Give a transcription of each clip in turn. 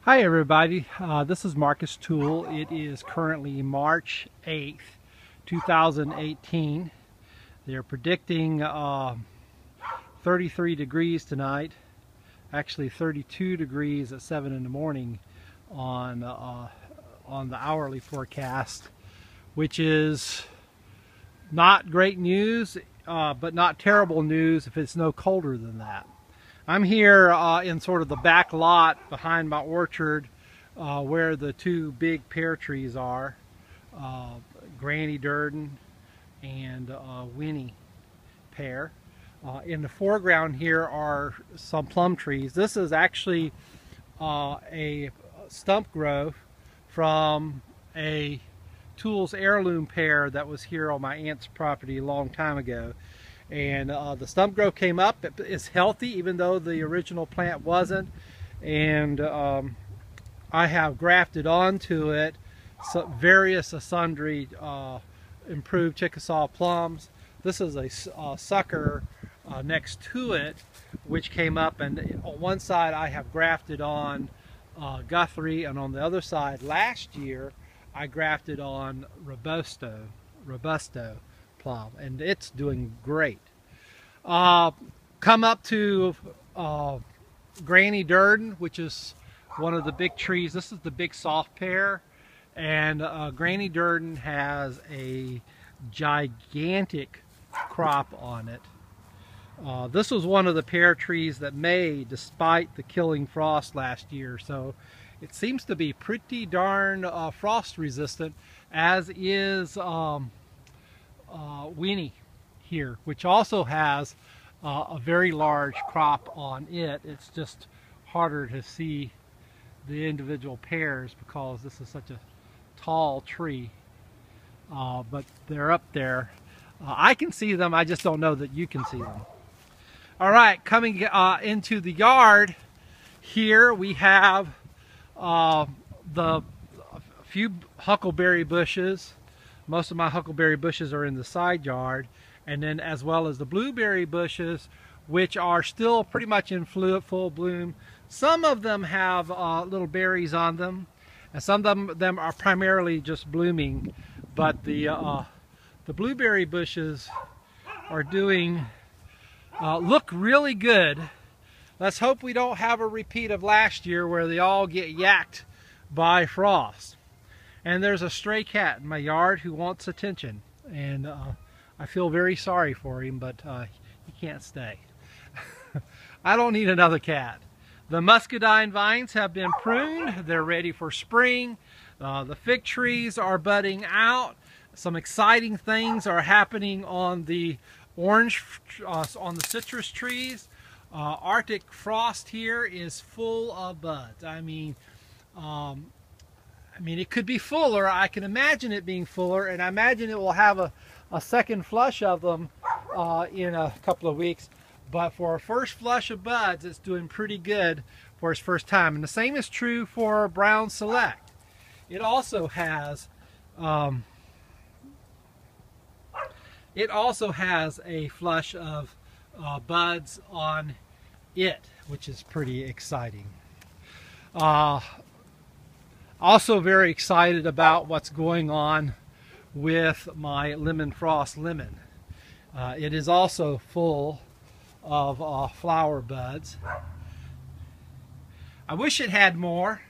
Hi everybody, this is Marcus Toole. It is currently March 8th, 2018. They're predicting 33 degrees tonight, actually 32 degrees at 7 in the morning on the hourly forecast, which is not great news, but not terrible news if it's no colder than that. I'm here in sort of the back lot behind my orchard where the two big pear trees are, Granny Durden and Winnie pear. In the foreground here are some plum trees. This is actually a stump growth from a Toole's Heirloom pear that was here on my aunt's property a long time ago. And the stump growth came up. It is healthy even though the original plant wasn't, and I have grafted onto it various sundry improved Chickasaw plums. This is a sucker next to it which came up, and on one side I have grafted on Guthrie, and on the other side last year I grafted on Robusto plum, and it's doing great. Come up to Granny Durden, which is one of the big trees. This is the big soft pear, and Granny Durden has a gigantic crop on it. This was one of the pear trees that made despite the killing frost last year, so it seems to be pretty darn frost resistant, as is Winnie here, which also has a very large crop on it. It's just harder to see the individual pears because this is such a tall tree, but they're up there. I can see them, I just don't know that you can see them. All right, coming into the yard here we have the few huckleberry bushes. Most of my huckleberry bushes are in the side yard, and then as well as the blueberry bushes, which are still pretty much in full bloom. Some of them have little berries on them, and some of them are primarily just blooming. But the blueberry bushes are doing look really good. Let's hope we don't have a repeat of last year where they all get yacked by frost. And there's a stray cat in my yard who wants attention, and I feel very sorry for him, but he can't stay. I don't need another cat. The muscadine vines have been pruned. They're ready for spring. The fig trees are budding out. Some exciting things are happening on the on the citrus trees. Arctic frost here is full of buds. I mean, it could be fuller. I can imagine it being fuller, and I imagine it will have a second flush of them in a couple of weeks. But for a first flush of buds, it's doing pretty good for its first time. And the same is true for Brown Select. It also has a flush of buds on it, which is pretty exciting. Also very excited about what's going on with my Lemon Frost lemon. It is also full of flower buds. I wish it had more.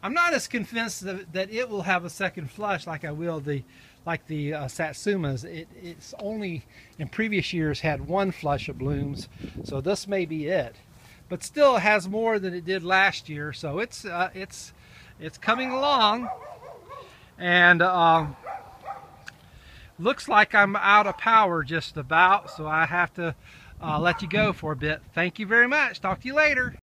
I'm not as convinced that it will have a second flush like I will the Satsumas. It's only in previous years had one flush of blooms, so this may be it. But still has more than it did last year, so it's coming along. And looks like I'm out of power just about, so I have to let you go for a bit. Thank you very much. Talk to you later.